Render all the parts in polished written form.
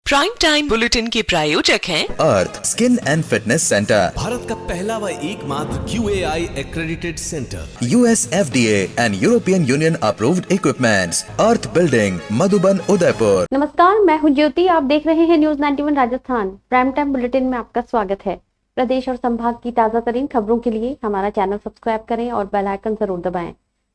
Prime time bulletin के प्रायोजक हैं earth skin and fitness centre, Bharat का पहला व एकमात्र QAI accredited centre, US FDA and European Union approved equipments, earth building, Madhuban, Udaipur. नमस्कार, मैं हूं ज्योति। आप देख रहे हैं news 91 Rajasthan. Prime time bulletin में आपका स्वागत है। प्रदेश और संभाग की ताजा तरीन खबरों के लिए हमारा चैनल सब्सक्राइब करें और बेल आइकन जरूर दबाएं।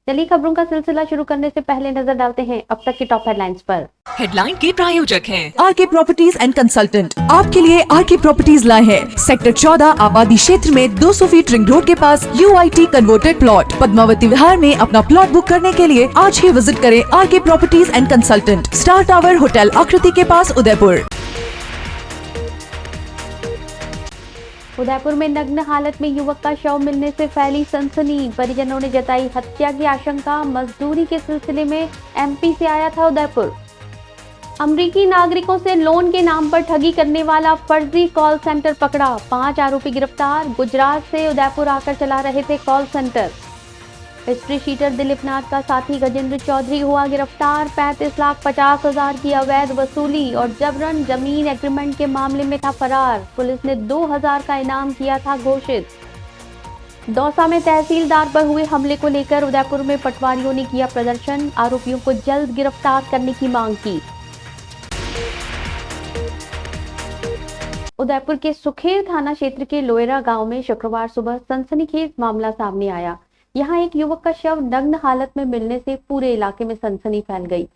चलिए खबरों का सिलसिला शुरू करने से पहले नजर डालते हैं अब तक की टॉप हेडलाइंस पर। हेडलाइन के प्रायोजक हैं आरके प्रॉपर्टीज एंड कंसल्टेंट। आपके लिए आरके प्रॉपर्टीज लाए हैं सेक्टर 14 आबादी क्षेत्र में 200 फीट रिंग रोड के पास UIT converted plot Padmavati Vihar में। अपना प्लॉट बुक करने के लिए आज ही विजिट करें RK properties and consultant, star tower hotel Aakriti के पास, उदयपुर। उदयपुर में नग्न हालत में युवक का शव मिलने से फैली सनसनी। परिजनों ने जताई हत्या की आशंका। मजदूरी के सिलसिले में MP से आया था उदयपुर। अमरीकी नागरिकों से लोन के नाम पर ठगी करने वाला फर्जी कॉल सेंटर पकड़ा। 5 आरोपी गिरफ्तार। गुजरात से उदयपुर आकर चला रहे थे call centre. History sheeter Dilip Nath का साथी गजेंद्र चौधरी हुआ गिरफ्तार। 35,50,000 की अवैध वसूली और जबरन जमीन एग्रीमेंट के मामले में था फरार। पुलिस ने 2,000 का इनाम किया था घोषित। दौसा में तहसीलदार पर हुए हमले को लेकर उदयपुर में पटवारियों ने किया प्रदर्शन। आरोपियों को जल्द गिरफ्तार करने की मांग की। उदयपुर के सुखेर थाना क्षेत्र के लोयरा गांव में शुक्रवार सुबह सनसनीखेज मामला सामने आया। यहां एक युवक का शव नग्न हालत में मिलने से पूरे इलाके में सनसनी फैल गई।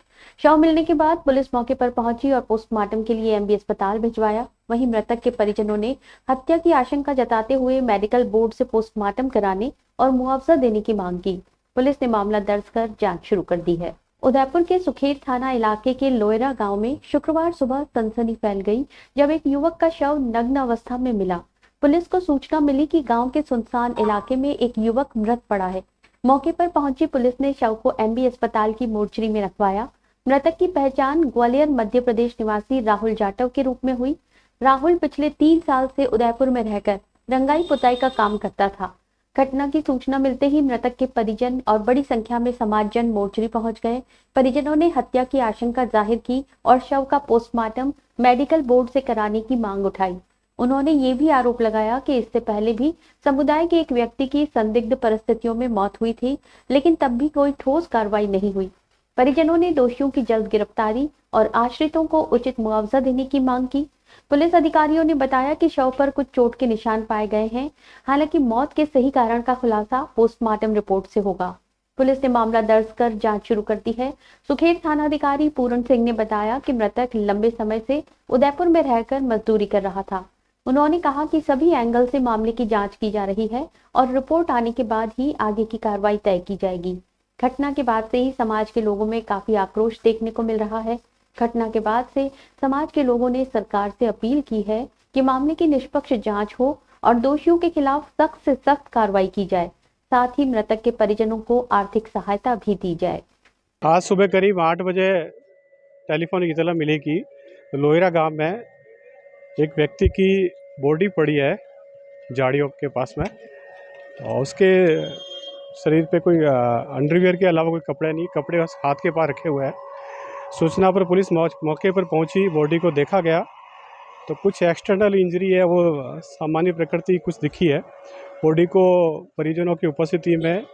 शव मिलने के बाद पुलिस मौके पर पहुंची और पोस्टमार्टम के लिए MB अस्पताल भिजवाया। वहीं मृतक के परिजनों ने हत्या की आशंका जताते हुए मेडिकल बोर्ड से पोस्टमार्टम कराने और मुआवजा देने की मांग की। पुलिस ने मामला दर्ज कर जांच शुरू कर दी है। उदयपुर के सुखेर थाना इलाके के लोयरा गांव में शुक्रवार सुबह सनसनी फैल गई जब एक युवक का शव नग्न अवस्था में मिला। पुलिस को सूचना मिली कि गांव के सुनसान इलाके में एक युवक मृत पड़ा है। मौके पर पहुंची पुलिस ने शव को MB अस्पताल की मोर्चरी में रखवाया। मृतक की पहचान ग्वालियर मध्य प्रदेश निवासी राहुल जाटव के रूप में हुई। राहुल पिछले 3 साल से उदयपुर में रहकर रंगाई पुताई का काम करता था। घटना की सूचना मिलते ही मृतक के परिजन और बड़ी संख्या में समाजजन मोर्चरी पहुंच गए। परिजनों ने हत्या की आशंका जाहिर की और शव का पोस्टमार्टम मेडिकल बोर्ड से कराने की मांग उठाई। उन्होंने ये भी आरोप लगाया कि इससे पहले भी समुदाय के एक व्यक्ति की संदिग्ध परिस्थितियों में मौत हुई थी, लेकिन तब भी कोई ठोस कार्रवाई नहीं हुई। परिजनों ने दोषियों की जल्द गिरफ्तारी और आश्रितों को उचित मुआवजा देने की मांग की। पुलिस अधिकारियों ने बताया कि शव पर कुछ चोट के निशान पाए गए हैं। हालांकि मौत के सही कारण का खुलासा पोस्टमार्टम रिपोर्ट से होगा। पुलिस ने मामला दर्ज कर जांच शुरू कर दी है। सुखेर थानाधिकारी पूर्ण सिंह ने बताया कि मृतक लंबे समय से उदयपुर में रहकर मजदूरी कर रहा था। उन्होंने कहा कि सभी एंगल से मामले की जांच की जा रही है और रिपोर्ट आने के बाद ही आगे की कार्रवाई तय की जाएगी। घटना के बाद से ही समाज के लोगों में काफी आक्रोश देखने को मिल रहा है। घटना के बाद से समाज के लोगों ने सरकार से अपील की है कि मामले की निष्पक्ष जांच हो और दोषियों के खिलाफ सख्त से सख्त कार्रवाई की जाए। साथ ही मृतक के परिजनों को आर्थिक सहायता भी दी जाए। आज सुबह करीब 8 बजे टेलीफोन की इत्तला मिली कि लोयरा गांव में एक व्यक्ति की बॉडी पड़ी है झाड़ियों के पास में और उसके शरीर पे कोई अंडरवियर के अलावा कोई कपड़े नहीं, कपड़े बस हाथ के पास रखे हुए हैं। सूचना पर पुलिस मौके पर पहुंची, बॉडी को देखा गया तो कुछ एक्सटर्नल इंजरी है, वो सामान्य प्रकृति कुछ दिखी है। बॉडी को परिजनों की उपस्थिति में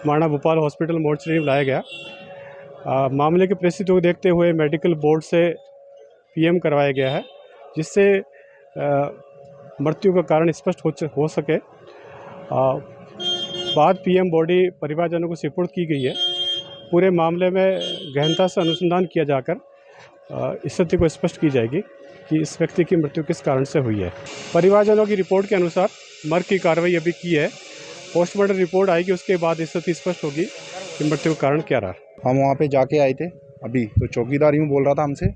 माणा भोपाल हॉस्पिटल मोर्चरी में लाया गया। मामले की परिस्थिति को देखते हुए मेडिकल बोर्ड से PM करवाया गया है, जिससे मृत्यु का कारण स्पष्ट हो सके। बाद PM बॉडी परिवारजनों को सुपुर्द की गई है। पूरे मामले में गहनता से अनुसंधान किया जाकर स्थिति को स्पष्ट की जाएगी कि इस व्यक्ति की मृत्यु किस कारण से हुई है। परिवारजनों की रिपोर्ट के अनुसार मर्ग की कार्रवाई अभी की है। पोस्टमार्टम रिपोर्ट आएगी, उसके बाद स्थिति स्पष्ट होगी कि मृत्यु का कारण क्या रहा। हम वहाँ पे जाके आए थे अभी, तो चौकीदार यूँ बोल रहा था हमसे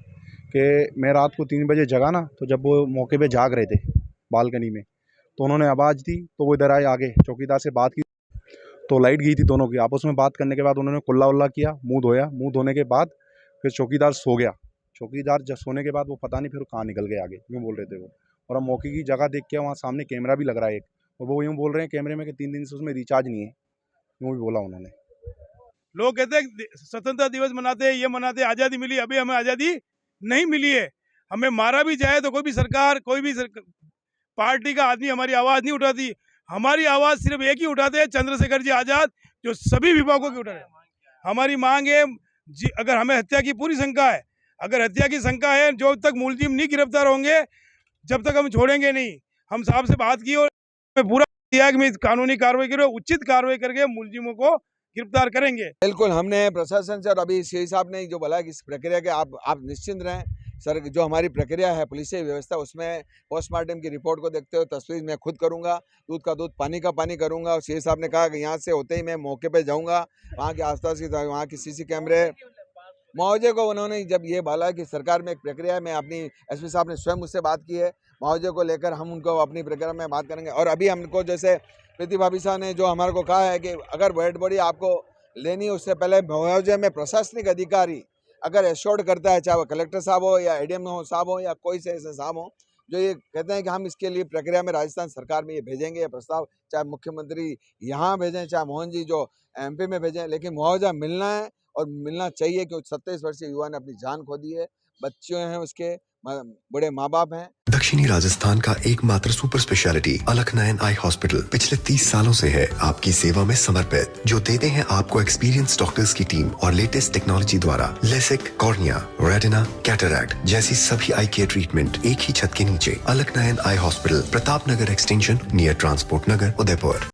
कि मैं रात को 3 बजे जगा ना, तो जब वो मौके पे जाग रहे थे बालकनी में, तो उन्होंने आवाज़ दी तो वो इधर आए। आगे चौकीदार से बात की तो लाइट गई थी दोनों की। आपस में बात करने के बाद उन्होंने कुल्ला उल्ला किया, मुंह धोया। मुंह धोने के बाद फिर चौकीदार सो गया। चौकीदार जब सोने के बाद वो पता नहीं फिर कहाँ निकल गए आगे, यूँ बोल रहे थे वो। और हम मौके की जगह देख के वहाँ सामने कैमरा भी लग रहा है एक, और वो यूँ बोल रहे हैं कैमरे में कि 3 दिन से उसमें रिचार्ज नहीं है, यूँ भी बोला उन्होंने। लोग कहते हैं स्वतंत्रता दिवस मनाते हैं, ये मनाते हैं, आज़ादी मिली, अभी हमें आज़ादी नहीं मिली है। हमें मारा भी जाए तो कोई भी सरकार, पार्टी का आदमी हमारी आवाज़ नहीं उठाती। हमारी आवाज़ सिर्फ एक ही उठाते हैं, चंद्रशेखर जी आज़ाद, जो सभी विभागों की उठा रहे हैं। हमारी मांग है अगर हमें हत्या की पूरी शंका है, अगर हत्या की शंका है, जो तक मुलजिम नहीं गिरफ्तार होंगे जब तक हम छोड़ेंगे नहीं। हम साहब से बात की और पूरा किया कि मैं कानूनी कार्रवाई करूँ, उचित कार्रवाई करके मुलजिमों को गिरफ्तार करेंगे। बिल्कुल, हमने प्रशासन से और अभी सीआई साहब ने जो बोला कि इस प्रक्रिया के आप निश्चिंत रहें सर। जो हमारी प्रक्रिया है पुलिस व्यवस्था, उसमें पोस्टमार्टम की रिपोर्ट को देखते हुए तस्वीर मैं खुद करूंगा, दूध का दूध पानी का पानी करूंगा। और सीआई साहब ने कहा कि यहाँ से होते ही मैं मौके पे जाऊंगा, वहाँ के आसपास की वहाँ की सीसी कैमरे मुआवजे को उन्होंने जब ये बोला कि सरकार में एक प्रक्रिया है, मैं अपनी एसपी साहब ने स्वयं मुझसे बात की है, मुआवजे को लेकर हम उनको अपनी प्रक्रिया में बात करेंगे। और अभी हमको जैसे प्रीति भाभी साहब ने जो हमारे को कहा है कि अगर डेड बॉडी आपको लेनी है उससे पहले मुआवजे में प्रशासनिक अधिकारी अगर एश्योर्ड करता है, चाहे वो कलेक्टर साहब हो या एडीएम साहब हो या कोई से ऐसे साहब हो, जो ये कहते हैं कि हम इसके लिए प्रक्रिया में राजस्थान सरकार में ये भेजेंगे ये प्रस्ताव, चाहे मुख्यमंत्री यहाँ भेजें, चाहे मोहन जी जो एमपी में भेजें, लेकिन मुआवजा मिलना है और मिलना चाहिए। क्योंकि 27 वर्षीय युवा ने अपनी जान खो दी है, बच्चे हैं उसके, बड़े माँ बाप हैं। दक्षिणी राजस्थान का एकमात्र सुपर स्पेशलिटी अलकनयन आई हॉस्पिटल पिछले 30 सालों से है आपकी सेवा में समर्पित, जो देते हैं आपको एक्सपीरियंस डॉक्टर्स की टीम और लेटेस्ट टेक्नोलॉजी द्वारा लेसिक, कॉर्निया, रेटिना, कैटरैक्ट जैसी सभी आई केयर ट्रीटमेंट एक ही छत के नीचे। अलकनयन eye hospital, Pratap Nagar extension, near transport नगर, उदयपुर।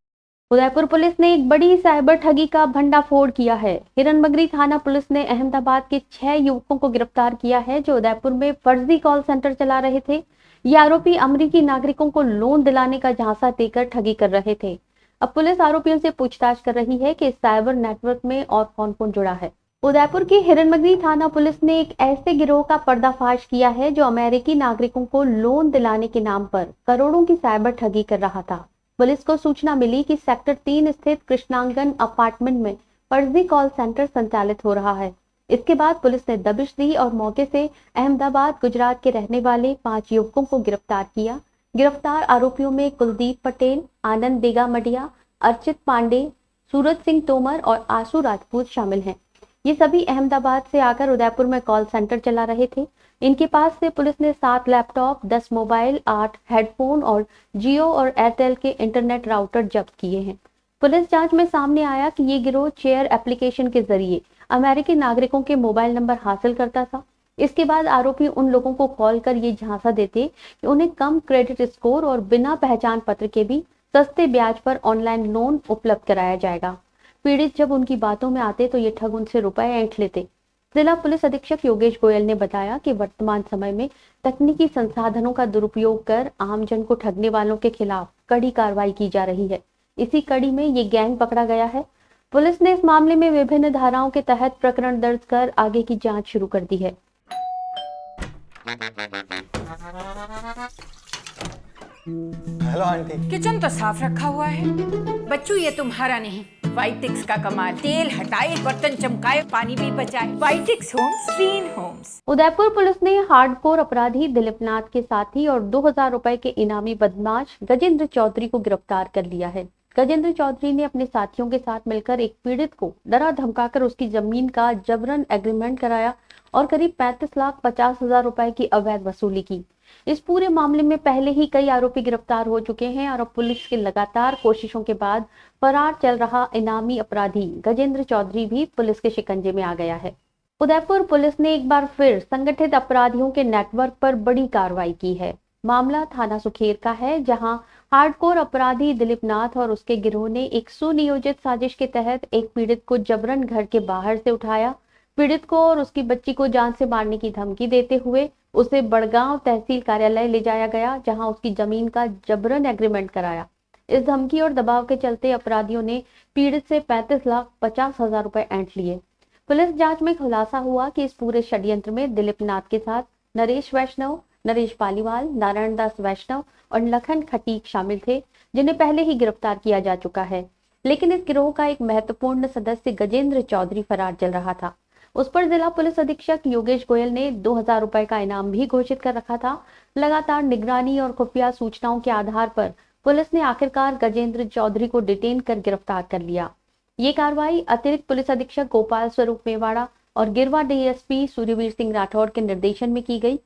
उदयपुर पुलिस ने एक बड़ी साइबर ठगी का भंडाफोड़ किया है। हिरनबगरी थाना पुलिस ने अहमदाबाद के 6 युवकों को गिरफ्तार किया है, जो उदयपुर में फर्जी कॉल सेंटर चला रहे थे। ये आरोपी अमेरिकी नागरिकों को लोन दिलाने का झांसा देकर ठगी कर रहे थे। अब पुलिस आरोपियों से पूछताछ कर रही है कि इस साइबर नेटवर्क में और कौन कौन जुड़ा है। उदयपुर की हिरनबगरी थाना पुलिस ने एक ऐसे गिरोह का पर्दाफाश किया है, जो अमेरिकी नागरिकों को लोन दिलाने के नाम पर करोड़ों की साइबर ठगी कर रहा था। पुलिस को सूचना मिली कि सेक्टर 3 स्थित कृष्णांगन अपार्टमेंट में फर्जी कॉल सेंटर संचालित हो रहा है। इसके बाद पुलिस ने दबिश दी और मौके से अहमदाबाद, गुजरात के रहने वाले 5 युवकों को गिरफ्तार किया। गिरफ्तार आरोपियों में कुलदीप पटेल, आनंद देगामडिया, अर्चित पांडे, सूरज सिंह तोमर और आशु राजपूत शामिल हैं। ये सभी अहमदाबाद से आकर उदयपुर में कॉल सेंटर चला रहे थे। इनके पास से पुलिस ने 7 लैपटॉप, 10 मोबाइल, 8 हेडफोन और जियो और एयरटेल के इंटरनेट राउटर जब्त किए हैं। पुलिस जांच में सामने आया कि ये गिरोह चेयर एप्लीकेशन के जरिए अमेरिकी नागरिकों के मोबाइल नंबर हासिल करता था। इसके बाद आरोपी उन लोगों को कॉल कर ये झांसा देते कि उन्हें कम क्रेडिट स्कोर और बिना पहचान पत्र के भी सस्ते ब्याज पर ऑनलाइन लोन उपलब्ध कराया जाएगा। पीड़ित जब उनकी बातों में आते तो ये ठग उनसे रुपए ऐंठ लेते। जिला पुलिस अधीक्षक योगेश गोयल ने बताया कि वर्तमान समय में तकनीकी संसाधनों का दुरुपयोग कर आमजन को ठगने वालों के खिलाफ कड़ी कार्रवाई की जा रही है। इसी कड़ी में ये गैंग पकड़ा गया है। पुलिस ने इस मामले में विभिन्न धाराओं के तहत प्रकरण दर्ज कर आगे की जांच शुरू कर दी है। Hello aunty. किचन तो साफ रखा हुआ है। बच्चू ये तुम्हारा नहीं, वाइटिक्स का कमाल। तेल हटाए, बर्तन चमकाए, पानी भी बचाए। वाइटिक्स homes, clean homes. Udaipur police ने हार्डकोर अपराधी दिलीप नाथ के साथी और 2000 रुपए के इनामी बदमाश गजेंद्र चौधरी को गिरफ्तार कर लिया है। गजेंद्र चौधरी ने अपने साथियों के साथ मिलकर एक पीड़ित को डरा धमकाकर उसकी जमीन का जबरन एग्रीमेंट कराया और करीब 35,50,000 रुपए की अवैध वसूली की। इस पूरे मामले में पहले ही कई आरोपी गिरफ्तार हो चुके हैं और अब पुलिस की लगातार कोशिशों के बाद फरार चल रहा इनामी अपराधी गजेंद्र चौधरी भी पुलिस के शिकंजे में आ गया है। उदयपुर पुलिस ने एक बार फिर संगठित अपराधियों के नेटवर्क पर बड़ी कार्रवाई की है। मामला थाना सुखेर का है, जहां हार्डकोर अपराधी दिलीप नाथ और उसके गिरोह ने एक सुनियोजित साजिश के तहत एक पीड़ित को जबरन घर के बाहर से उठाया। पीड़ित को और उसकी बच्ची को जान से मारने की धमकी देते हुए उसे बड़गांव तहसील कार्यालय ले जाया गया, जहां उसकी जमीन का जबरन एग्रीमेंट कराया। इस धमकी और दबाव के चलते अपराधियों ने पीड़ित से 35,50,000 रुपए ऐंठ लिए। पुलिस जांच में खुलासा हुआ कि इस पूरे षड्यंत्र में दिलीप नाथ के साथ नरेश वैष्णव, नरेश पालीवाल, नारायण दास वैष्णव और लखन खटीक शामिल थे, जिन्हें पहले ही गिरफ्तार किया जा चुका है। लेकिन इस गिरोह का एक महत्वपूर्ण सदस्य गजेंद्र चौधरी फरार चल रहा था। उस पर जिला पुलिस अधीक्षक योगेश गोयल ने 2000 रुपए का इनाम भी घोषित कर रखा था। लगातार निगरानी और खुफिया सूचनाओं के आधार पर पुलिस ने आखिरकार गजेंद्र चौधरी को डिटेन कर गिरफ्तार कर लिया। ये कार्रवाई अतिरिक्त पुलिस अधीक्षक गोपाल स्वरूप मेवाड़ा और गिरवा डीएसपी सूर्यवीर सिंह राठौड़ के निर्देशन में की गई।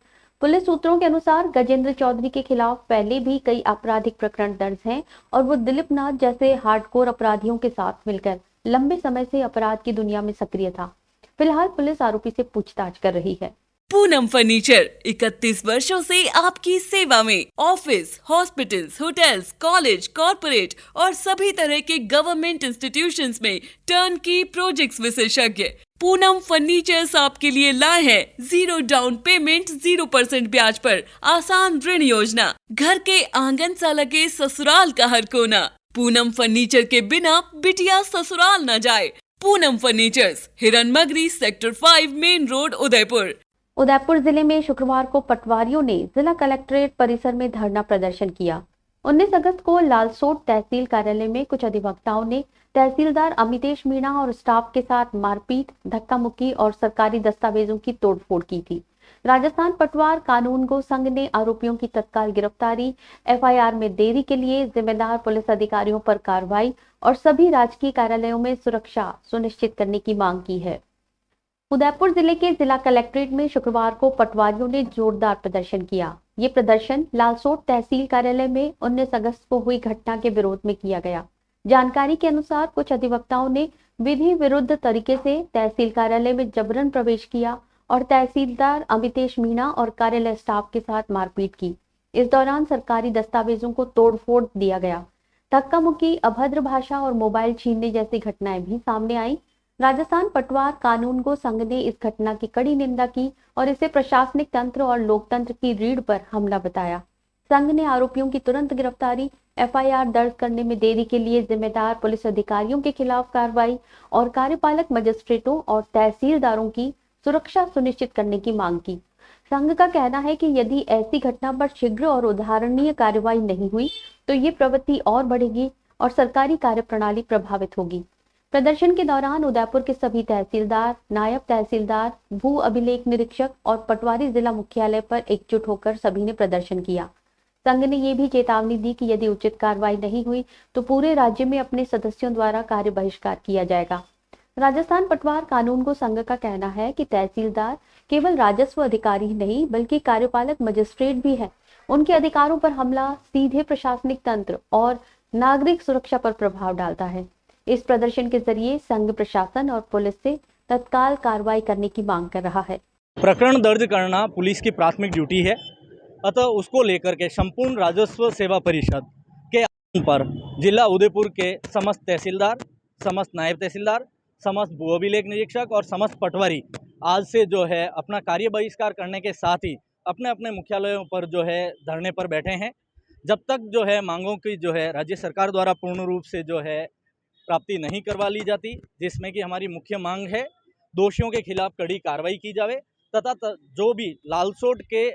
पुलिस सूत्रों के अनुसार गजेंद्र चौधरी के खिलाफ पहले भी कई आपराधिक प्रकरण दर्ज हैं और वो दिलीप नाथ जैसे हार्डकोर अपराधियों के साथ मिलकर लंबे समय से अपराध की दुनिया में सक्रिय था। फिलहाल पुलिस आरोपी से पूछताछ कर रही है। पूनम फर्नीचर 31 वर्षों से आपकी सेवा में। Office, hospitals, hotels, college, corporate और सभी तरह के गवर्नमेंट इंस्टीट्यूशंस में टर्नकी प्रोजेक्ट्स विशेषज्ञ पूनम फर्नीचर्स आपके लिए लाए हैं 0 डाउन पेमेंट 0% ब्याज पर आसान ऋण योजना। घर के आंगन सा लगे ससुराल का हर कोना। पूनम फर्नीचर के बिना बिटिया ससुराल न जाए। Poonam furnitures, Hiranmagri, sector 5, main road, Udaipur. Udaipur जिले में शुक्रवार को पटवारियों ने जिला कलेक्ट्रेट परिसर में धरना प्रदर्शन किया। 19 अगस्त को लालसोट तहसील कार्यालय में कुछ अधिवक्ताओं ने तहसीलदार अमितेश मीणा और स्टाफ के साथ मारपीट, धक्का मुक्की और सरकारी दस्तावेजों की तोड़फोड़ की थी। राजस्थान पटवार कानूनगो संघ ने आरोपियों की तत्काल गिरफ्तारी, एफआईआर में देरी के लिए जिम्मेदार पुलिस अधिकारियों पर कार्रवाई और सभी राजकीय कार्यालयों में सुरक्षा सुनिश्चित करने की मांग की है। उदयपुर जिले के जिला कलेक्ट्रेट में शुक्रवार को पटवारियों ने जोरदार प्रदर्शन किया। ये प्रदर्शन लालसोट तहसील कार्यालय में 19 अगस्त को हुई घटना के विरोध में किया गया। जानकारी के अनुसार कुछ अधिवक्ताओं ने विधि विरुद्ध तरीके से तहसील कार्यालय में जबरन प्रवेश किया और तहसीलदार अमितेश मीणा और कार्यालय स्टाफ के साथ मारपीट की। इस दौरान सरकारी दस्तावेजों को तोड़फोड़ दिया गया। धक्का मुक्की, अभद्र भाषा और मोबाइल छीनने जैसी घटनाएं भी सामने आई। राजस्थान पटवार कानूनगो संघ ने इस घटना की कड़ी निंदा की और इसे प्रशासनिक तंत्र और लोकतंत्र की रीढ़ पर हमला बताया। संघ ने आरोपियों की तुरंत गिरफ्तारी, एफआईआर दर्ज करने में देरी के लिए जिम्मेदार पुलिस अधिकारियों के खिलाफ कार्रवाई और कार्यपालक मजिस्ट्रेटों और तहसीलदारों की सुरक्षा सुनिश्चित करने की मांग की। संघ का कहना है कि यदि ऐसी घटना पर शीघ्र और उदाहरणीय कार्रवाई नहीं हुई तो ये प्रवृत्ति और बढ़ेगी और सरकारी कार्यप्रणाली प्रभावित होगी। प्रदर्शन के दौरान उदयपुर के सभी तहसीलदार, नायब तहसीलदार, भू अभिलेख निरीक्षक और पटवारी जिला मुख्यालय पर एकजुट होकर सभी ने प्रदर्शन किया। संघ ने ये भी चेतावनी दी कि यदि उचित कार्रवाई नहीं हुई तो पूरे राज्य में अपने सदस्यों द्वारा कार्य बहिष्कार किया जाएगा। राजस्थान पटवार कानूनगो संघ का कहना है कि तहसीलदार केवल राजस्व अधिकारी ही नहीं बल्कि कार्यपालक मजिस्ट्रेट भी है। उनके अधिकारों पर हमला सीधे प्रशासनिक तंत्र और नागरिक सुरक्षा पर प्रभाव डालता है। इस प्रदर्शन के जरिए संघ प्रशासन और पुलिस से तत्काल कार्रवाई करने की मांग कर रहा है। प्रकरण दर्ज करना पुलिस की प्राथमिक ड्यूटी है, अतः उसको लेकर के संपूर्ण राजस्व सेवा परिषद के आह्वान पर जिला उदयपुर के समस्त तहसीलदार, समस्त नायब तहसीलदार, समस्त भू अभिलेख निरीक्षक और समस्त पटवारी आज से जो है अपना कार्य बहिष्कार करने के साथ ही अपने अपने मुख्यालयों पर जो है धरने पर बैठे हैं। जब तक जो है मांगों की जो है राज्य सरकार द्वारा पूर्ण रूप से जो है प्राप्ति नहीं करवा ली जाती, जिसमें कि हमारी मुख्य मांग है दोषियों के खिलाफ कड़ी कार्रवाई की जावे तथा जो भी लालसोट के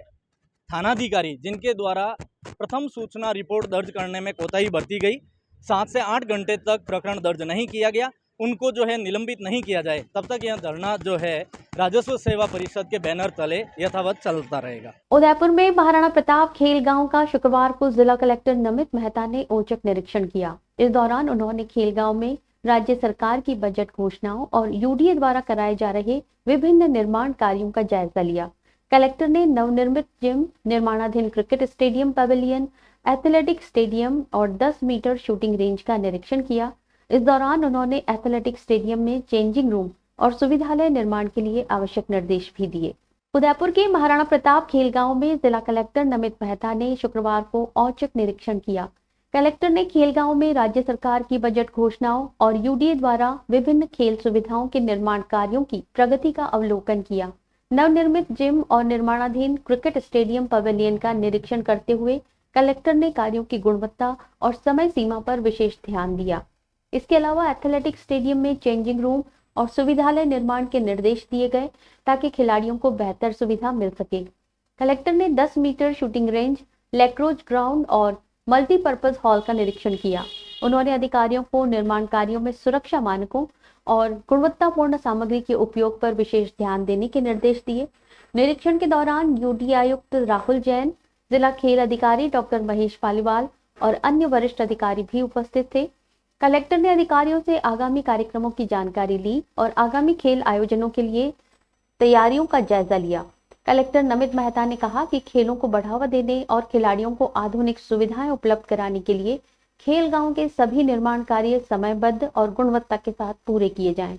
थानाधिकारी जिनके द्वारा प्रथम सूचना रिपोर्ट दर्ज करने में कोताही बरती गई, 7 से 8 घंटे तक प्रकरण दर्ज नहीं किया गया, उनको जो है निलंबित नहीं किया जाए, तब तक यह धरना जो है राजस्व सेवा परिषद के बैनर तले यथावत चलता रहेगा। उदयपुर में महाराणा प्रताप खेल गांव का शुक्रवार को जिला कलेक्टर नमित मेहता ने औचक निरीक्षण किया। इस दौरान उन्होंने खेल गांव में राज्य सरकार की बजट घोषणाओं और यूडीए द्वारा कराए जा रहे विभिन्न निर्माण कार्यों का जायजा लिया। कलेक्टर ने नवनिर्मित जिम, निर्माणाधीन cricket stadium, pavilion, athletic stadium और 10 मीटर शूटिंग रेंज का निरीक्षण किया। इस दौरान उन्होंने एथलेटिक स्टेडियम में चेंजिंग रूम और सुविधालय निर्माण के लिए आवश्यक निर्देश भी दिए। उदयपुर के महाराणा प्रताप खेल गांव में जिला कलेक्टर नमित मेहता ने शुक्रवार को औचक निरीक्षण किया। कलेक्टर ने खेल गांव में राज्य सरकार की बजट घोषणाओं और यूडीए द्वारा विभिन्न खेल सुविधाओं के निर्माण कार्यों की प्रगति का अवलोकन किया। नवनिर्मित जिम और निर्माणाधीन क्रिकेट स्टेडियम पवेलियन का निरीक्षण करते हुए कलेक्टर ने कार्यों की गुणवत्ता और समय सीमा पर विशेष ध्यान दिया। इसके अलावा एथलेटिक स्टेडियम में चेंजिंग रूम और सुविधालय निर्माण के निर्देश दिए गए ताकि खिलाड़ियों को बेहतर सुविधा मिल सके। कलेक्टर ने 10 मीटर शूटिंग रेंज, लैक्रोज ग्राउंड और मल्टीपर्पज हॉल का निरीक्षण किया। उन्होंने अधिकारियों को निर्माण कार्यों में सुरक्षा मानकों और गुणवत्तापूर्ण सामग्री के उपयोग पर विशेष ध्यान देने के निर्देश दिए। निरीक्षण के दौरान यूडीए आयुक्त राहुल जैन, जिला खेल अधिकारी डॉक्टर महेश पालीवाल और अन्य वरिष्ठ अधिकारी भी उपस्थित थे। कलेक्टर ने अधिकारियों से आगामी कार्यक्रमों की जानकारी ली और आगामी खेल आयोजनों के लिए तैयारियों का जायजा लिया। कलेक्टर नमित मेहता ने कहा कि खेलों को बढ़ावा देने और खिलाड़ियों को आधुनिक सुविधाएं उपलब्ध कराने के लिए खेल गांव के सभी निर्माण कार्य समयबद्ध और गुणवत्ता के साथ पूरे किए जाएं।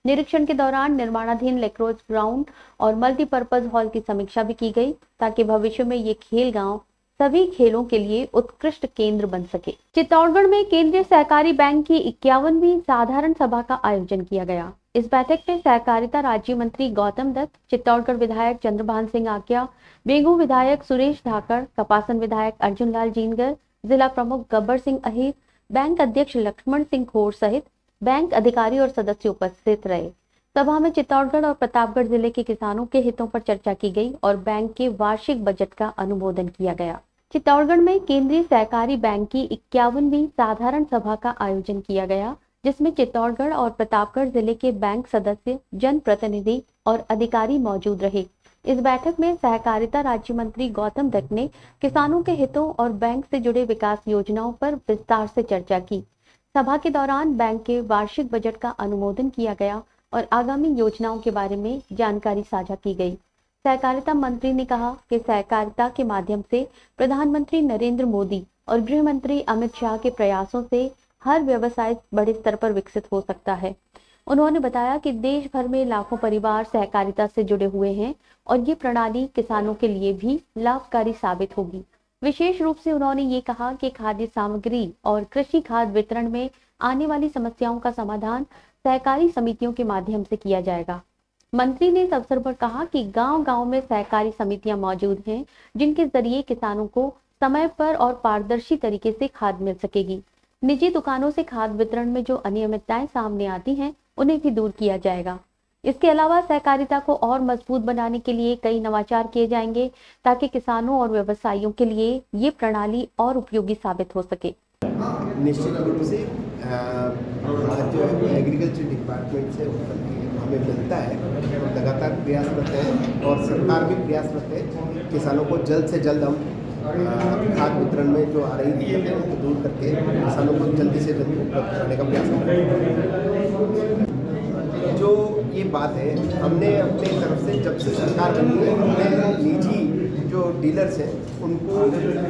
निरीक्षण के दौरान निर्माणाधीन लेक्रोस ग्राउंड और मल्टीपर्पज हॉल की समीक्षा भी की गई ताकि भविष्य में ये खेल गांव सभी खेलों के लिए उत्कृष्ट केंद्र बन सके। चित्तौड़गढ़ में केंद्रीय सहकारी बैंक की 51वीं साधारण सभा का आयोजन किया गया। इस बैठक में सहकारिता राज्य मंत्री गौतम दत्त, चित्तौड़गढ़ विधायक चंद्रभान सिंह आकिया, बेगू विधायक सुरेश धाकड़, कपासन विधायक अर्जुन लाल जीनगर, जिला प्रमुख गब्बर सिंह अहिर, बैंक अध्यक्ष लक्ष्मण सिंह खोर सहित बैंक अधिकारी और सदस्य उपस्थित रहे। सभा में चित्तौड़गढ़ और प्रतापगढ़ जिले के किसानों के हितों पर चर्चा की गई और बैंक के वार्षिक बजट का अनुमोदन किया गया। चित्तौड़गढ़ में केंद्रीय सहकारी बैंक की 51वीं साधारण सभा का आयोजन किया गया, जिसमें चित्तौड़गढ़ और प्रतापगढ़ जिले के बैंक सदस्य, जनप्रतिनिधि और अधिकारी मौजूद रहे। इस बैठक में सहकारिता राज्य मंत्री गौतम दत्त ने किसानों के हितों और बैंक से जुड़े विकास योजनाओं पर विस्तार से चर्चा की। सभा के दौरान बैंक के वार्षिक बजट का अनुमोदन किया गया और आगामी योजनाओं के बारे में जानकारी साझा की गई। सहकारिता मंत्री ने कहा कि सहकारिता के माध्यम से प्रधानमंत्री नरेंद्र मोदी और गृह मंत्री अमित शाह के प्रयासों से हर व्यवसाय बड़े स्तर पर विकसित हो सकता है। उन्होंने बताया कि देश भर में लाखों परिवार सहकारिता से जुड़े हुए हैं और ये प्रणाली किसानों के लिए भी लाभकारी साबित होगी। विशेष रूप से उन्होंने ये कहा कि खाद्य सामग्री और कृषि खाद वितरण में आने वाली समस्याओं का समाधान सहकारी समितियों के माध्यम से किया जाएगा। मंत्री ने इस अवसर पर कहा कि गांव-गांव में सहकारी समितियां मौजूद हैं, जिनके जरिए किसानों को समय पर और पारदर्शी तरीके से खाद मिल सकेगी। निजी दुकानों से खाद वितरण में जो अनियमितताएं सामने आती हैं, उन्हें भी दूर किया जाएगा। इसके अलावा सहकारिता को और मजबूत बनाने के लिए कई नवाचार किए जाएंगे ताकि किसानों और व्यवसायियों के लिए ये प्रणाली और उपयोगी साबित हो सके। निश्चित रूप से जो एग्रीकल्चर डिपार्टमेंट से हमें मिलता है, हम लगातार प्रयासरत हैं और सरकार भी प्रयासरत है किसानों को जल्द से जल्द हम खाद वितरण में जो आ रही दिक्कतें हैं उनको दूर करके किसानों को जल्दी से जल्दी उपलब्ध कराने का प्रयास कर रहे हैं। जो ये बात है, हमने अपने तरफ से जब से सरकार बनी है, हमने निजी जो डीलर्स हैं उनको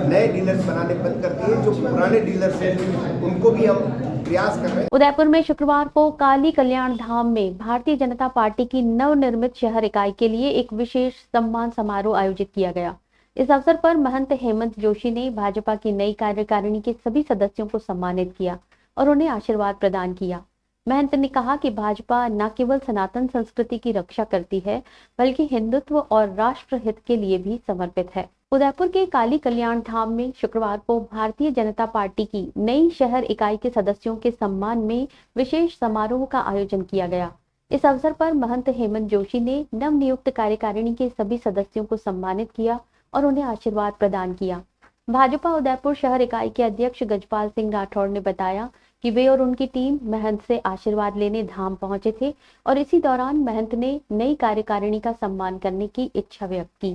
नए डीलर्स बनाने बंद कर दिए। जो पुराने डीलर्स हैं उनको भी हम प्रयास कर रहे हैं। उदयपुर में शुक्रवार को काली कल्याण धाम में भारतीय जनता पार्टी की नवनिर्मित शहर इकाई के लिए एक विशेष सम्मान समारोह आयोजित किया गया। इस अवसर पर महंत हेमंत जोशी ने भाजपा की नई कार्यकारिणी के सभी सदस्यों को सम्मानित किया और उन्हें आशीर्वाद प्रदान किया। महंत ने कहा कि भाजपा न केवल सनातन संस्कृति की रक्षा करती है, बल्कि हिंदुत्व और राष्ट्र हित के लिए भी समर्पित है। उदयपुर के काली कल्याण धाम में शुक्रवार को भारतीय जनता पार्टी की नई शहर इकाई के सदस्यों के सम्मान में विशेष समारोह का आयोजन किया गया। इस अवसर पर महंत हेमंत जोशी ने नवनियुक्त कार्यकारिणी के सभी सदस्यों को सम्मानित किया और उन्हें आशीर्वाद प्रदान किया। भाजपा उदयपुर शहर इकाई के अध्यक्ष गजपाल सिंह राठौड़ ने बताया कि वे और उनकी टीम महंत से आशीर्वाद लेने धाम पहुंचे थे और इसी दौरान महंत ने नई कार्यकारिणी का सम्मान करने की इच्छा व्यक्त की।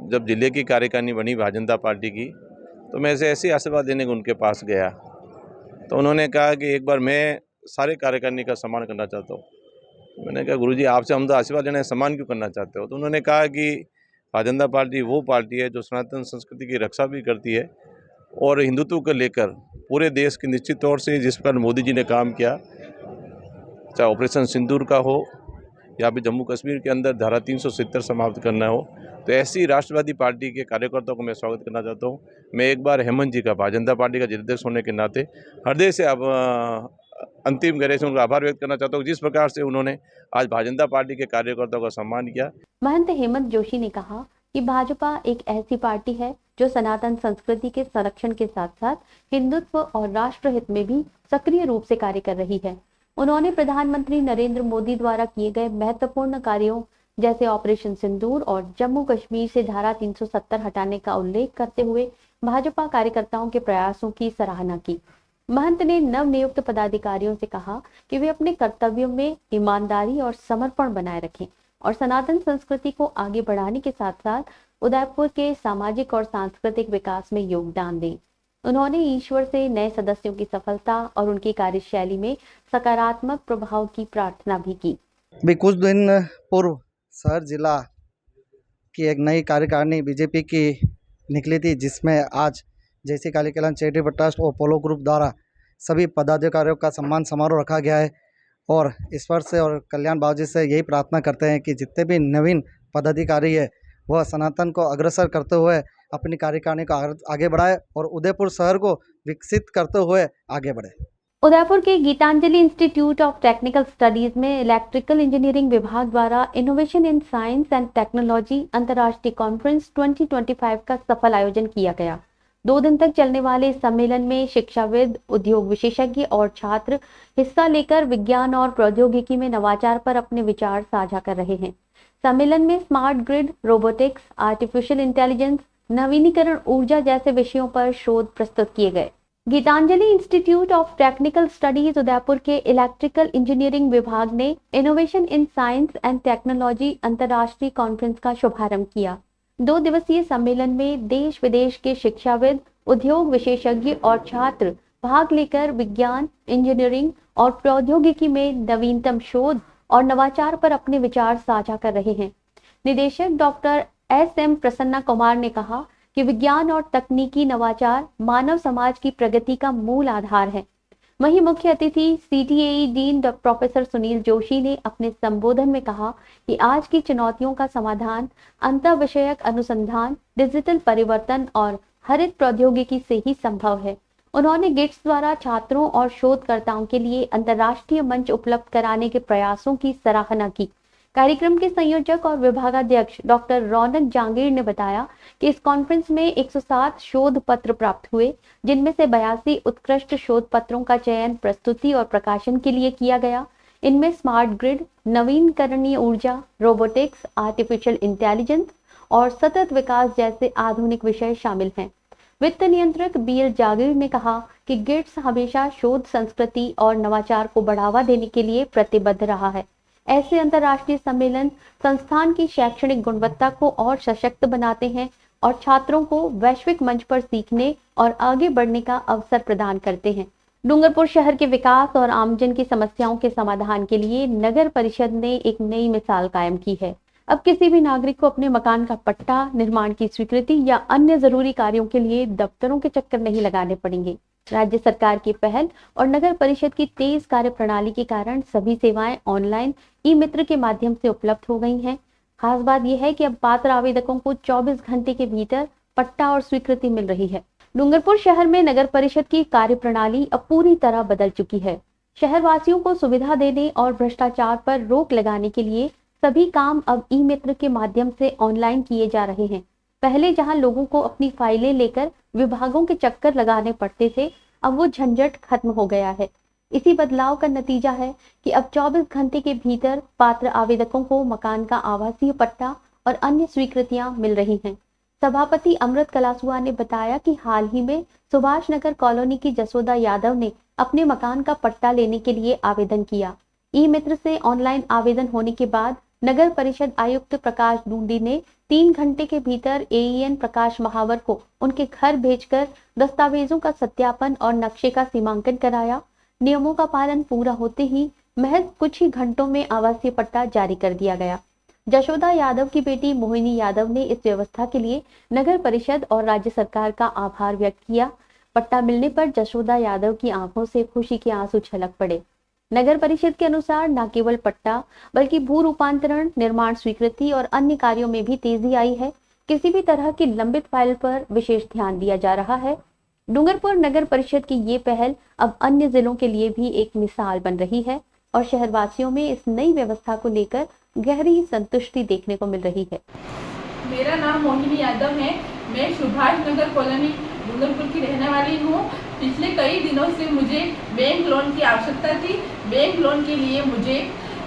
जब जिले की कार्यकारिणी बनी भारतीय जनता पार्टी की, तो मैं ऐसे आशीर्वाद देने को उनके पास गया, तो उन्होंने कहा कि एक बार मैं सारे कार्यकारिणी का सम्मान करना चाहता हूँ। मैंने कहा गुरुजी आपसे हम तो आशीर्वाद लेने सम्मान क्यों करना चाहते हो? तो उन्होंने कहा कि भारतीय जनता पार्टी वो पार्टी है जो सनातन संस्कृति की रक्षा भी करती है और हिंदुत्व को लेकर पूरे देश की निश्चित तौर से जिस पर मोदी जी ने काम किया, चाहे ऑपरेशन सिंदूर का हो या फिर जम्मू कश्मीर के अंदर धारा 370 समाप्त करना हो, तो ऐसी राष्ट्रवादी पार्टी के कार्यकर्ताओं को मैं स्वागत करना चाहता हूँ। मैं एक बार हेमंत जी का भारतीय जनता पार्टी का जिलाध्यक्ष होने के नाते हृदय से अब अंतिम गहराई से उनका आभार व्यक्त करना चाहता हूँ, जिस प्रकार से उन्होंने आज भारतीय जनता पार्टी के कार्यकर्ताओं का सम्मान किया। महंत हेमंत जोशी ने कहा कि भाजपा एक ऐसी पार्टी है जो सनातन संस्कृति के संरक्षण के साथ साथ हिंदुत्व और राष्ट्र हित में भी सक्रिय रूप से कार्य कर रही है। उन्होंने प्रधानमंत्री नरेंद्र मोदी द्वारा किए गए महत्वपूर्ण कार्यों जैसे ऑपरेशन सिंदूर और जम्मू कश्मीर से धारा 370 हटाने का उल्लेख करते हुए भाजपा कार्यकर्ताओं के प्रयासों की सराहना की। महंत ने नवनियुक्त पदाधिकारियों से कहा कि वे अपने कर्तव्यों में ईमानदारी और समर्पण बनाए रखें और सनातन संस्कृति को आगे बढ़ाने के साथ साथ उदयपुर के सामाजिक और सांस्कृतिक विकास में योगदान दें। उन्होंने ईश्वर से नए सदस्यों की सफलता और उनकी कार्यशैली में सकारात्मक प्रभाव की प्रार्थना भी की। कुछ दिन पूर्व शहर जिला की एक नई कार्यकारिणी बीजेपी की निकली थी, जिसमें आज जैसी काली कल्याण चैरिटेबल ट्रस्ट और पोलो ग्रुप द्वारा सभी पदाधिकारियों का सम्मान समारोह रखा गया है। और ईश्वर से और कल्याण बाबू जी से यही प्रार्थना करते हैं कि जितने भी नवीन पदाधिकारी है वह सनातन को अग्रसर करते हुए अपनी कार्यकारिणी को आगे बढ़ाए और उदयपुर शहर को विकसित करते हुए आगे बढ़े। उदयपुर के Gitanjali institute of technical studies में इलेक्ट्रिकल इंजीनियरिंग विभाग द्वारा innovation in science and technology अंतर्राष्ट्रीय कॉन्फ्रेंस 2025 का सफल आयोजन किया गया। 2 दिन तक चलने वाले इस सम्मेलन में शिक्षाविद, उद्योग विशेषज्ञ और छात्र हिस्सा लेकर विज्ञान और प्रौद्योगिकी में नवाचार पर अपने विचार साझा कर रहे हैं। सम्मेलन में smart grid, robotics, artificial intelligence, नवीनीकरण ऊर्जा जैसे विषयों पर शोध प्रस्तुत किए गए। Gitanjali institute of technical studies Udaipur के इलेक्ट्रिकल इंजीनियरिंग विभाग ने innovation in science and technology अंतर्राष्ट्रीय कॉन्फ्रेंस का शुभारंभ किया। 2 दिवसीय सम्मेलन में देश विदेश के शिक्षाविद, उद्योग विशेषज्ञ और छात्र भाग लेकर विज्ञान, इंजीनियरिंग और प्रौद्योगिकी में नवीनतम शोध और नवाचार पर अपने विचार साझा कर रहे हैं। निदेशक डॉक्टर SM प्रसन्ना कुमार ने कहा कि विज्ञान और तकनीकी नवाचार मानव समाज की प्रगति का मूल आधार है। वहीं मुख्य अतिथि CTAE dean professor Sunil Joshi ने अपने संबोधन में कहा कि आज की चुनौतियों का समाधान अंतःविषयक अनुसंधान, डिजिटल परिवर्तन और हरित प्रौद्योगिकी से ही संभव है। उन्होंने गिट्स द्वारा छात्रों और शोधकर्ताओं के लिए अंतर्राष्ट्रीय मंच उपलब्ध कराने के प्रयासों की सराहना की। कार्यक्रम के संयोजक और विभागाध्यक्ष डॉक्टर रौनक जांगीर ने बताया कि इस कॉन्फ्रेंस में 107 शोध पत्र प्राप्त हुए, जिनमें से 82 उत्कृष्ट शोध पत्रों का चयन प्रस्तुति और प्रकाशन के लिए किया गया। इनमें स्मार्ट ग्रिड, नवीनकरणीय ऊर्जा, रोबोटिक्स, आर्टिफिशियल इंटेलिजेंस और सतत विकास जैसे आधुनिक विषय शामिल हैं। वित्त नियंत्रक BL जागीर ने कहा कि गिट्स हमेशा शोध संस्कृति और नवाचार को बढ़ावा देने के लिए प्रतिबद्ध रहा है। ऐसे अंतर्राष्ट्रीय सम्मेलन संस्थान की शैक्षणिक गुणवत्ता को और सशक्त बनाते हैं और छात्रों को वैश्विक मंच पर सीखने और आगे बढ़ने का अवसर प्रदान करते हैं। डूंगरपुर शहर के विकास और आमजन की समस्याओं के समाधान के लिए नगर परिषद ने एक नई मिसाल कायम की है। अब किसी भी नागरिक को अपने मकान का पट्टा, निर्माण की स्वीकृति या अन्य जरूरी कार्यों के लिए दफ्तरों के चक्कर नहीं लगाने पड़ेंगे। राज्य सरकार की पहल और नगर परिषद की तेज कार्य प्रणाली के कारण सभी सेवाएं ऑनलाइन ई-मित्र के माध्यम से उपलब्ध हो गई हैं। खास बात यह है कि अब पात्र आवेदकों को 24 घंटे के भीतर पट्टा और स्वीकृति मिल रही है। डूंगरपुर शहर में नगर परिषद की कार्य प्रणाली अब पूरी तरह बदल चुकी है। शहर वासियों को सुविधा देने और भ्रष्टाचार पर रोक लगाने के लिए सभी काम अब ई-मित्र के माध्यम से ऑनलाइन किए जा रहे हैं। पहले जहां लोगों को अपनी फाइलें लेकर विभागों के चक्कर लगाने पड़ते थे, अब वो झंझट खत्म हो गया है। इसी बदलाव का नतीजा है कि अब 24 घंटे के भीतर पात्र आवेदकों को मकान का आवासीय पट्टा और अन्य स्वीकृतियां मिल रही हैं। सभापति अमृत कलासुआ ने बताया कि हाल ही में सुभाष नगर कॉलोनी की जसोदा यादव ने अपने मकान का पट्टा लेने के लिए आवेदन किया। ई-मित्र से ऑनलाइन आवेदन होने के बाद नगर परिषद आयुक्त प्रकाश डूंडी ने 3 घंटे के भीतर AEN प्रकाश महावर को उनके घर भेजकर दस्तावेजों का सत्यापन और नक्शे का सीमांकन कराया। नियमों का पालन पूरा होते ही महज कुछ ही घंटों में आवासीय पट्टा जारी कर दिया गया। जशोदा यादव की बेटी मोहिनी यादव ने इस व्यवस्था के लिए नगर परिषद और राज्य सरकार का आभार व्यक्त किया। पट्टा मिलने पर जशोदा यादव की आंखों से खुशी के आंसू छलक पड़े। नगर परिषद के अनुसार न केवल पट्टा बल्कि भू रूपांतरण, निर्माण स्वीकृति और अन्य कार्यों में भी तेजी आई है। किसी भी तरह की लंबित फाइल पर विशेष ध्यान दिया जा रहा है। डूंगरपुर नगर परिषद की ये पहल अब अन्य जिलों के लिए भी एक मिसाल बन रही है और शहरवासियों में इस नई व्यवस्था को लेकर गहरी संतुष्टि देखने को मिल रही है। मेरा नाम मोहिनी यादव है। मैं सुभाष नगर कॉलोनी डूंगरपुर की रहने वाली हूँ। पिछले कई दिनों से मुझे बैंक लोन की आवश्यकता थी। बैंक लोन के लिए मुझे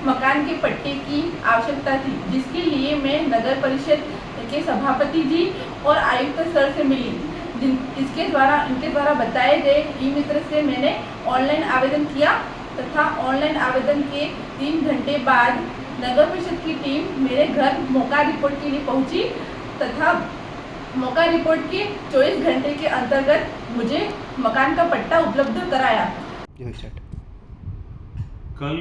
मकान के पट्टे की आवश्यकता थी, जिसके लिए मैं नगर परिषद के सभापति जी और आयुक्त सर से मिली। इनके द्वारा बताए गए ई-मित्र से मैंने ऑनलाइन आवेदन किया तथा ऑनलाइन आवेदन के 3 घंटे बाद नगर परिषद की टीम मेरे घर मौका रिपोर्ट के लिए पहुंची तथा मौका रिपोर्ट के 24 घंटे के अंतर्गत मुझे मकान का पट्टा उपलब्ध कराया। कल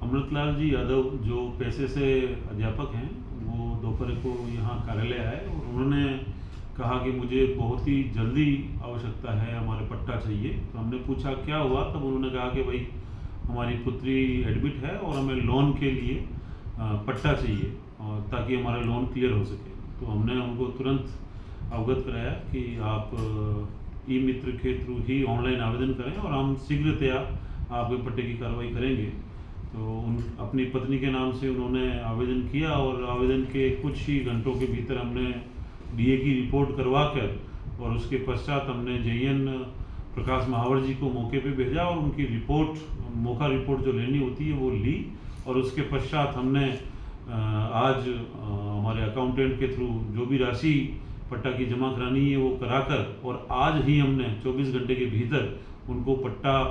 अमृतलाल जी यादव जो पेशे से अध्यापक हैं, वो पर को यहाँ कार्यालय आए और उन्होंने कहा कि मुझे बहुत ही जल्दी आवश्यकता है, हमारे पट्टा चाहिए। तो हमने पूछा क्या हुआ, तब उन्होंने कहा कि भाई हमारी पुत्री एडमिट है और हमें लोन के लिए पट्टा चाहिए और ताकि हमारा लोन क्लियर हो सके। तो हमने उनको तुरंत अवगत कराया कि आप ई मित्र के थ्रू ही ऑनलाइन आवेदन करें और हम शीघ्रतया आपके पट्टे की कार्रवाई करेंगे। तो अपनी पत्नी के नाम से उन्होंने आवेदन किया और आवेदन के कुछ ही घंटों के भीतर हमने डीए की रिपोर्ट करवा कर और उसके पश्चात हमने जेईएन प्रकाश महावर जी को मौके पे भेजा और उनकी रिपोर्ट, मौका रिपोर्ट जो लेनी होती है वो ली और उसके पश्चात हमने आज हमारे अकाउंटेंट के थ्रू जो भी राशि पट्टा की जमा करानी है वो कराकर और आज ही हमने 24 घंटे के भीतर उनको पट्टा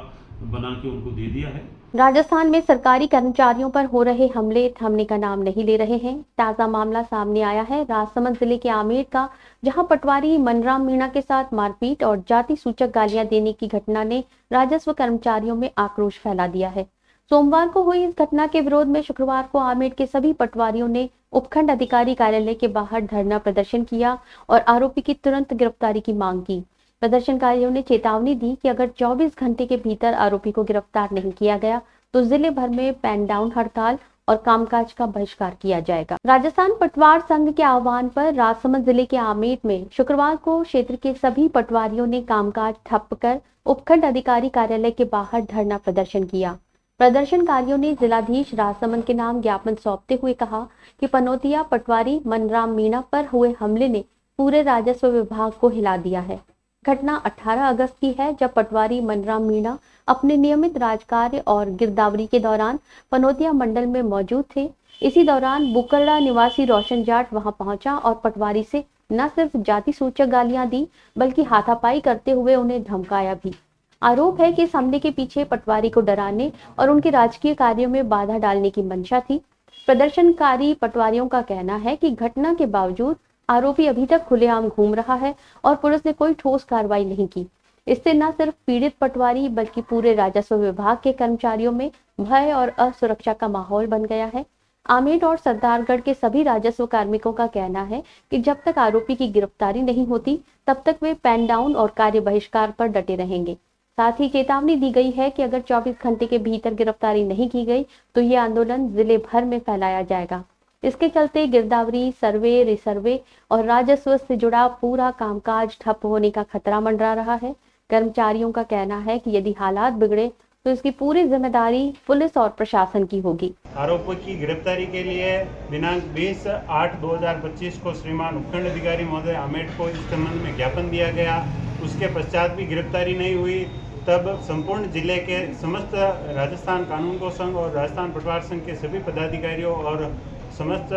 बना के उनको दे दिया है। राजस्थान में सरकारी कर्मचारियों पर हो रहे हमले थमने का नाम नहीं ले रहे हैं। ताजा मामला सामने आया है राजसमंद जिले के आमेर का, जहां पटवारी मनराम मीणा के साथ मारपीट और जाति सूचक गालियां देने की घटना ने राजस्व कर्मचारियों में आक्रोश फैला दिया है। सोमवार को हुई इस घटना के विरोध में शुक्रवार को आमेर के सभी पटवारियों ने उपखंड अधिकारी कार्यालय के बाहर धरना प्रदर्शन किया और आरोपी की तुरंत गिरफ्तारी की मांग की। प्रदर्शनकारियों ने चेतावनी दी कि अगर 24 घंटे के भीतर आरोपी को गिरफ्तार नहीं किया गया तो जिले भर में पेन डाउन हड़ताल और कामकाज का बहिष्कार किया जाएगा। राजस्थान पटवार संघ के आह्वान पर राजसमंद जिले के आमेर में शुक्रवार को क्षेत्र के सभी पटवारियों ने कामकाज ठप्प कर उपखंड अधिकारी कार्यालय के बाहर धरना प्रदर्शन किया। प्रदर्शनकारियों ने जिलाधीश राजसमंद के नाम ज्ञापन सौंपते हुए कहा कि पनौतिया पटवारी मनराम मीणा पर हुए हमले ने पूरे राजस्व विभाग को हिला दिया है। घटना 18 अगस्त की है, जब पटवारी मनराम मीणा अपने नियमित राजकार्य और गिरदावरी के दौरान पनौतिया मंडल में मौजूद थे। इसी दौरान बुकरड़ा निवासी रोशन जाट वहां पहुंचा और पटवारी से न सिर्फ जाति सूचक गालियां दी बल्कि हाथापाई करते हुए उन्हें धमकाया भी। आरोप है कि इस हमले के पीछे पटवारी को डराने और उनके राजकीय कार्यों में बाधा डालने की मंशा थी। प्रदर्शनकारी पटवारियों का कहना है कि घटना के बावजूद आरोपी अभी तक खुलेआम घूम रहा है और पुलिस ने कोई ठोस कार्रवाई नहीं की। इससे न सिर्फ पीड़ित पटवारी बल्कि पूरे राजस्व विभाग के कर्मचारियों में भय और असुरक्षा का माहौल बन गया है। आमेर और सरदारगढ़ के सभी राजस्व कार्मिकों का कहना है कि जब तक आरोपी की गिरफ्तारी नहीं होती तब तक वे पेन डाउन और कार्य बहिष्कार पर डटे रहेंगे। साथ ही चेतावनी दी गई है कि अगर 24 घंटे के भीतर गिरफ्तारी नहीं की गई तो ये आंदोलन जिले भर में फैलाया जाएगा। इसके चलते गिरदावरी, सर्वे, रिसर्वे और राजस्व से जुड़ा पूरा कामकाज ठप होने का खतरा मंडरा रहा है। कर्मचारियों का कहना है कि यदि हालात बिगड़े तो इसकी पूरी जिम्मेदारी पुलिस और प्रशासन की होगी। आरोपी की गिरफ्तारी के लिए दिनांक 20/8/2025 को श्रीमान उपखंड अधिकारी महोदय आमेर को इस संबंध में ज्ञापन दिया गया। उसके पश्चात भी गिरफ्तारी नहीं हुई। तब संपूर्ण जिले के समस्त राजस्थान कानून गो संघ और राजस्थान पटवार संघ के सभी पदाधिकारियों और समस्त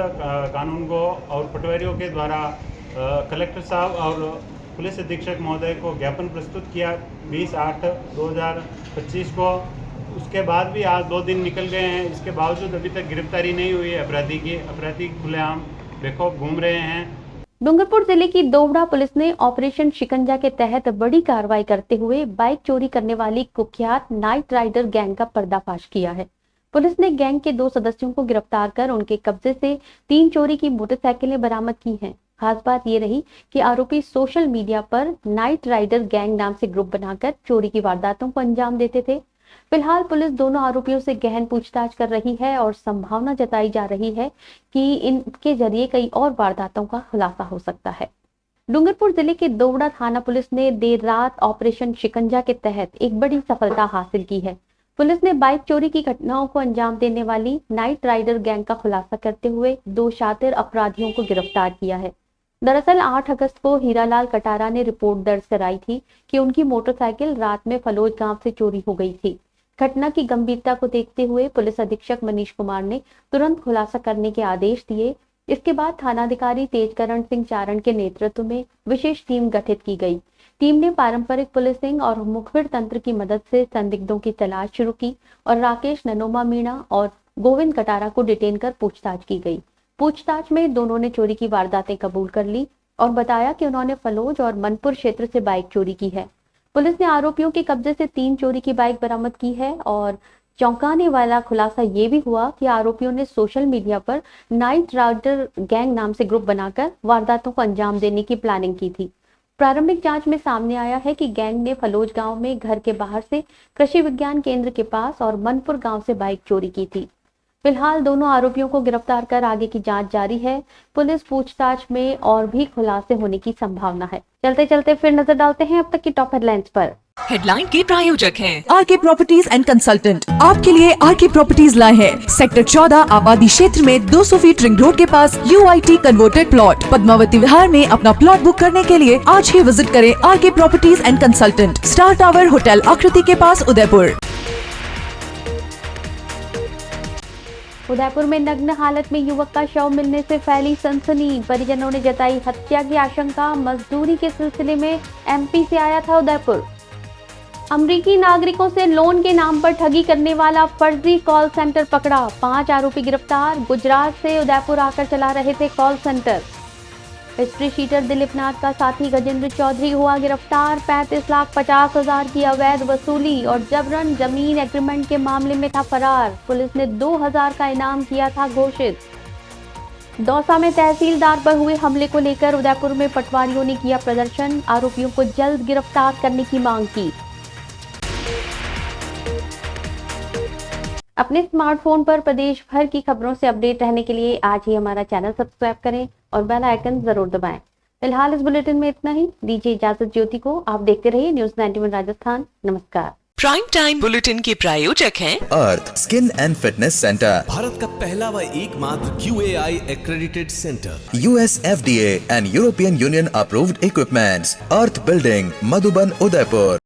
कानून गो और पटवारियों के द्वारा कलेक्टर साहब और पुलिस अधीक्षक महोदय को ज्ञापन प्रस्तुत किया 20/8/2025 को। उसके बाद भी आज 2 दिन निकल गए हैं, इसके बावजूद अभी तक गिरफ्तारी नहीं हुई है अपराधी की। अपराधी खुलेआम बेखौफ घूम रहे हैं। डूंगरपुर जिले की दोवड़ा पुलिस ने ऑपरेशन शिकंजा के तहत बड़ी कार्रवाई करते हुए बाइक चोरी करने वाली कुख्यात नाइट राइडर गैंग का पर्दाफाश किया है। पुलिस ने गैंग के 2 सदस्यों को गिरफ्तार कर उनके कब्जे से 3 चोरी की मोटरसाइकिलें बरामद की हैं। खास बात ये रही कि आरोपी सोशल मीडिया पर नाइट राइडर गैंग नाम से ग्रुप बनाकर चोरी की वारदातों को अंजाम देते थे। फिलहाल पुलिस दोनों आरोपियों से गहन पूछताछ कर रही है और संभावना जताई जा रही है कि इनके जरिए कई और वारदातों का खुलासा हो सकता है। डूंगरपुर जिले के दोवड़ा थाना पुलिस ने देर रात ऑपरेशन शिकंजा के तहत एक बड़ी सफलता हासिल की है। पुलिस ने बाइक चोरी की घटनाओं को अंजाम देने वाली नाइट राइडर गैंग का खुलासा करते हुए 2 शातिर अपराधियों को गिरफ्तार किया है। दरअसल 8 अगस्त को हीरालाल कटारा ने रिपोर्ट दर्ज कराई थी कि उनकी मोटरसाइकिल रात में फलोज गांव से चोरी हो गई थी। घटना की गंभीरता को देखते हुए पुलिस अधीक्षक मनीष कुमार ने तुरंत खुलासा करने के आदेश दिए। इसके बाद थानाधिकारी तेजकरण सिंह चारण के नेतृत्व में विशेष टीम गठित की गई। टीम ने पारंपरिक पुलिसिंग और मुखबिर तंत्र की मदद से संदिग्धों की तलाश शुरू की और राकेश ननोमा मीणा और गोविंद कटारा को डिटेन कर पूछताछ की गई। पूछताछ में दोनों ने चोरी की वारदातें कबूल कर ली और बताया कि उन्होंने फलोज और मनपुर क्षेत्र से बाइक चोरी की है। पुलिस ने आरोपियों के कब्जे से 3 चोरी की बाइक बरामद की है और चौंकाने वाला खुलासा ये भी हुआ कि आरोपियों ने सोशल मीडिया पर नाइट राइडर गैंग नाम से ग्रुप बनाकर वारदातों को अंजाम देने की प्लानिंग की थी। प्रारंभिक जांच में सामने आया है कि गैंग ने फलोज गांव में घर के बाहर से कृषि विज्ञान केंद्र के पास और मनपुर गांव से बाइक चोरी की थी। फिलहाल दोनों आरोपियों को गिरफ्तार कर आगे की जांच जारी है। पुलिस पूछताछ में और भी खुलासे होने की संभावना है। चलते चलते फिर नजर डालते हैं अब तक की टॉप हेडलाइंस पर। हेडलाइन के प्रायोजक हैं आरके प्रॉपर्टीज एंड कंसल्टेंट। आपके लिए आरके प्रॉपर्टीज लाए हैं सेक्टर 14 आबादी क्षेत्र में 200 फीट रिंग रोड के पास UIT converted plot. Padmavati Vihar में अपना प्लॉट बुक करने के लिए आज ही विजिट करें RK properties and consultant, star tower hotel Aakriti के पास, उदयपुर। उदयपुर में नग्न हालत में युवक का शव मिलने से फैली सनसनी। परिजनों ने जताई हत्या की आशंका। मजदूरी के सिलसिले में MP से आया था उदयपुर। अमेरिकी नागरिकों से लोन के नाम पर ठगी करने वाला फर्जी कॉल सेंटर पकड़ा। 5 आरोपी गिरफ्तार। गुजरात से उदयपुर आकर चला रहे थे call centre. History sheeter Dilip Nath का साथी गजेंद्र चौधरी हुआ गिरफ्तार। 35,50,000 की अवैध वसूली और जबरन जमीन एग्रीमेंट के मामले में था फरार। पुलिस ने 2,000 का इनाम किया था घोषित। दौसा में तहसीलदार पर हुए हमले को लेकर उदयपुर में पटवारियों ने किया प्रदर्शन। आरोपियों को जल्द गिरफ्तार करने की मांग की। अपने स्मार्टफोन पर प्रदेश भर की खबरों से अपडेट रहने के लिए आज ही हमारा चैनल सब्सक्राइब करें और बेल आइकन जरूर दबाएं। फिलहाल इस बुलेटिन में इतना ही। दीजिए इजाजत ज्योति को। आप देखते रहिए न्यूज़ 91 राजस्थान। नमस्कार। प्राइम टाइम बुलेटिन के प्रायोजक हैं earth skin and fitness centre, Bharat का पहला व एकमात्र QAI accredited centre, US FDA and European Union approved equipments, earth building, Madhuban, Udaipur.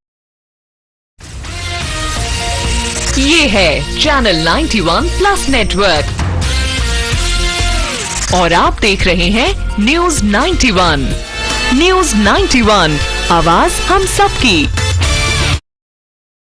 ये है चैनल 91 प्लस नेटवर्क और आप देख रहे हैं न्यूज़ 91। न्यूज़ 91, आवाज हम सबकी।